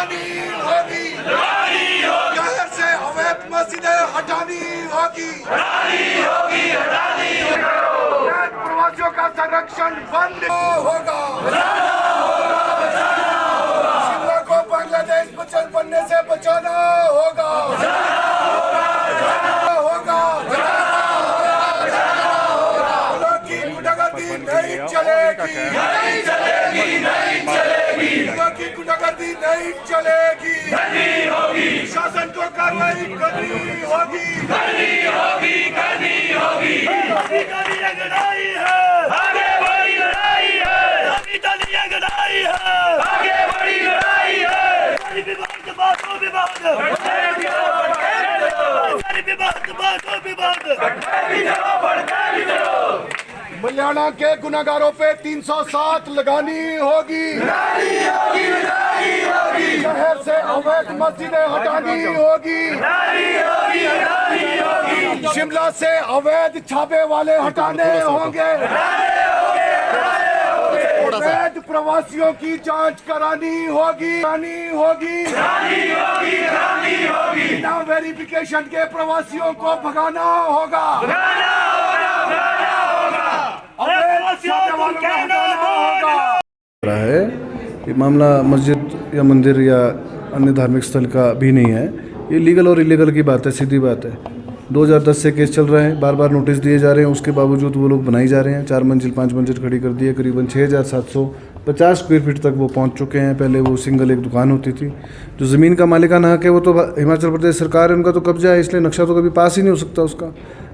हटानी होगी, शहर से अवैध मस्जिदें हटानी होगी, प्रवासियों का संरक्षण बंद होगा, शिमला को बांग्लादेश बनने से बचाना होगा, गुंडागर्दी नहीं चलेगी, की गुंडागर्दी नहीं चलेगी, शासन को कार्रवाई करनी होगी, लड़ाई है, आगे बड़ी लड़ाई है, लड़ाई है, आगे बड़ी लड़ाई है, मल्याणा के गुनाहगारों पे 307 लगानी होगी, शहर से अवैध मस्जिदें हटानी होगी, शिमला से अवैध छापे वाले हटाने होंगे, अवैध प्रवासियों की जांच करानी होगी, बिना वेरिफिकेशन के प्रवासियों को भगाना होगा, रहा है ये मामला मस्जिद या मंदिर या अन्य धार्मिक स्थल का भी नहीं है, ये लीगल और इलीगल की बात है, सीधी बात है। 2010 से केस चल रहे हैं, बार बार नोटिस दिए जा रहे हैं, उसके बावजूद वो लोग बनाई जा रहे हैं। 4 मंजिल 5 मंजिल खड़ी कर दी है, करीबन 6750 स्क्वायर फीट तक वो पहुंच चुके हैं। पहले वो सिंगल एक दुकान होती थी। जो ज़मीन का मालिकाना हक है वो तो हिमाचल प्रदेश सरकार है, उनका तो कब्जा है, इसलिए नक्शा तो कभी पास ही नहीं हो सकता उसका।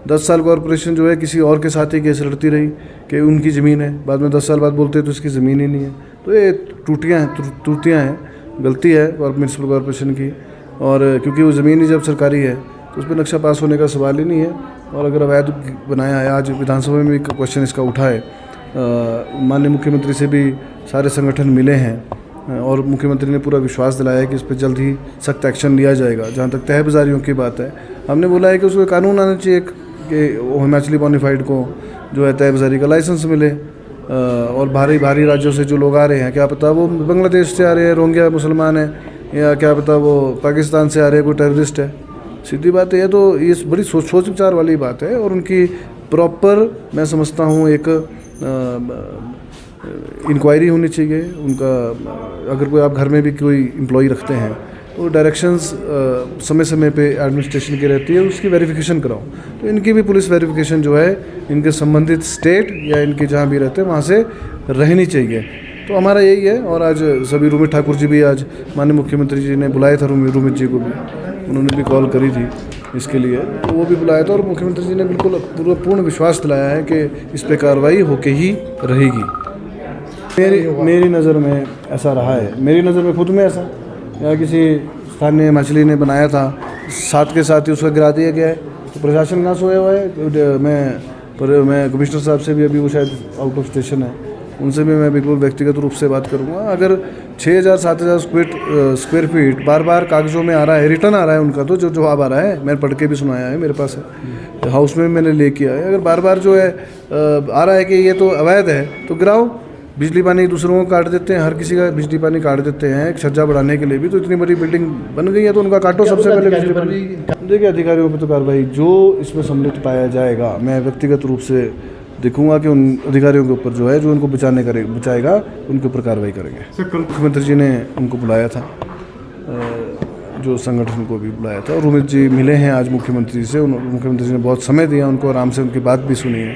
10 साल कॉरपोरेशन जो है किसी और के साथ ही केस लड़ती रही कि उनकी ज़मीन है, बाद में 10 साल बाद बोलते हैं तो इसकी ज़मीन ही नहीं है। तो ये त्रुटियाँ हैं, गलती है म्यूनसिपल कॉरपोरेशन की। और क्योंकि वो ज़मीन ही जब सरकारी है तो उस पर नक्शा पास होने का सवाल ही नहीं है। और अगर अवैध बनाया है, आज विधानसभा में भी क्वेश्चन इसका उठा है, माननीय मुख्यमंत्री से भी सारे संगठन मिले हैं और मुख्यमंत्री ने पूरा विश्वास दिलाया है कि इस पर जल्द ही सख्त एक्शन लिया जाएगा। जहाँ तक तहबाजारियों की बात है, हमने बोला है कि उसको कानून आना चाहिए कि हिमाचली बोनाफाइड को जो है तहबाजारी का लाइसेंस मिले। और भारी राज्यों से जो लोग आ रहे हैं, क्या पता वो बांग्लादेश से आ रहे हैं, रोहिंग्या मुसलमान है, या क्या पता वो पाकिस्तान से आ रहे हैं, कोई टेररिस्ट है। सीधी बात है, तो ये बड़ी सोच विचार वाली बात है। और उनकी प्रॉपर मैं समझता हूँ एक इंक्वायरी होनी चाहिए उनका। अगर कोई आप घर में भी कोई एम्प्लॉई रखते हैं तो डायरेक्शंस समय समय पे एडमिनिस्ट्रेशन की रहती है, उसकी वेरिफिकेशन कराओ। तो इनकी भी पुलिस वेरिफिकेशन जो है इनके संबंधित स्टेट या इनके जहाँ भी रहते हैं वहाँ से रहनी चाहिए। तो हमारा यही है। और आज सभी रूमित ठाकुर जी भी आज माननीय मुख्यमंत्री जी ने बुलाया था, रूमित जी को भी उन्होंने भी कॉल करी थी इसके लिए, तो वो भी बुलाया था। और मुख्यमंत्री जी ने बिल्कुल पूर्ण विश्वास दिलाया है कि इस पर कार्रवाई होके ही रहेगी। मेरी नज़र में ऐसा रहा है, मेरी नज़र में खुद में ऐसा, या किसी स्थानीय हिमाचली ने बनाया था, साथ के साथ ही उसका गिरा दिया गया है। तो प्रशासन कहाँ सोया हुआ है। मैं कमिश्नर साहब से भी, अभी वो शायद आउट ऑफ स्टेशन है, उनसे भी मैं बिल्कुल व्यक्तिगत रूप से बात करूंगा। अगर 6000-7000 स्क्वायर फीट बार कागज़ों में आ रहा है, रिटर्न आ रहा है उनका, तो जो जवाब आ रहा है, मैंने पढ़ के भी सुनाया है, मेरे पास है, हाउस में मैंने ले किया है। अगर बार जो है आ रहा है कि ये तो अवैध है, तो गिराओ। बिजली पानी दूसरों को काट देते हैं, हर किसी का बिजली पानी काट देते हैं एक छज्जा बढ़ाने के लिए भी। तो इतनी बड़ी बिल्डिंग बन गई है तो उनका काटो सबसे पहले बिजली पानी। देखिए, अधिकारियों पर तो कार्रवाई जो इसमें सम्मिलित पाया जाएगा, मैं व्यक्तिगत रूप से देखूंगा कि उन अधिकारियों के ऊपर जो है, जो उनको बचाएगा, उनके ऊपर कार्रवाई करेंगे। मुख्यमंत्री जी ने उनको बुलाया था, जो संगठन को भी बुलाया था। रूमित जी मिले हैं आज मुख्यमंत्री से, मुख्यमंत्री जी ने बहुत समय दिया उनको, आराम से उनकी बात भी सुनी है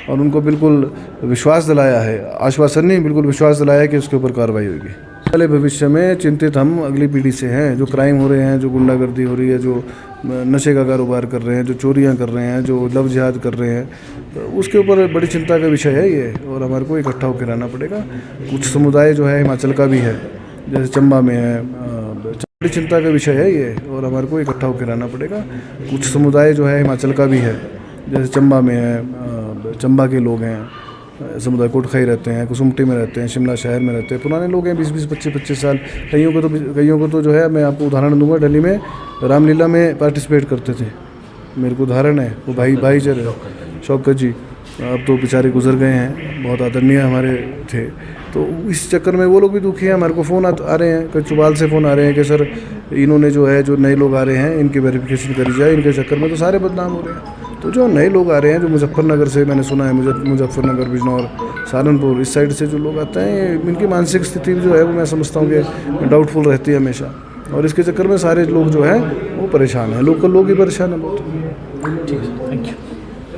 और उनको बिल्कुल विश्वास दिलाया है, आश्वासन नहीं, बिल्कुल विश्वास दिलाया है कि उसके ऊपर कार्रवाई होगी। पहले भविष्य में चिंतित हम अगली पीढ़ी से हैं, जो क्राइम हो रहे हैं, जो गुंडागर्दी हो रही है, जो नशे का कारोबार कर रहे हैं, जो चोरियां कर रहे हैं, जो लव जिहाद कर रहे हैं, तो उसके ऊपर बड़ी चिंता का विषय है ये। और हमारे को इकट्ठा होकर रहना पड़ेगा। कुछ समुदाय जो है हिमाचल का भी है, जैसे चंबा में है, बड़ी चिंता का विषय है ये। और हमारे को इकट्ठा होकर रहना पड़ेगा। कुछ समुदाय जो है हिमाचल का भी है, जैसे चंबा में है, चंबा के लोग हैं, समुदाय कोटखाई रहते हैं, कुसुम्पटी में रहते हैं, शिमला शहर में रहते हैं, पुराने लोग हैं, 20-20, 25-25 साल। कईयों को तो जो है, मैं आपको उदाहरण दूंगा, दिल्ली में रामलीला में पार्टिसिपेट करते थे, मेरे को उदाहरण है, वो भाई शौकत जी, अब तो बेचारे गुजर गए हैं, बहुत आदरणीय हमारे थे। तो इस चक्कर में वो लोग भी दुखी हैं। हमारे को फ़ोन आ रहे हैं, कई चुबाल से फ़ोन आ रहे हैं कि सर इन्होंने जो नए लोग आ रहे हैं इनकी वेरिफिकेशन करी जाए, इनके चक्कर में तो सारे बदनाम हो रहे हैं। तो जो नए लोग आ रहे हैं, जो मुजफ्फरनगर से मैंने सुना है, मुजफ्फरनगर, बिजनौर, सहारनपुर, इस साइड से जो लोग आते हैं, इनकी मानसिक स्थिति जो है वो मैं समझता हूँ कि डाउटफुल रहती है हमेशा, और इसके चक्कर में सारे लोग जो हैं वो परेशान हैं। लोकल लोग ही परेशान हैं बहुत। ठीक है।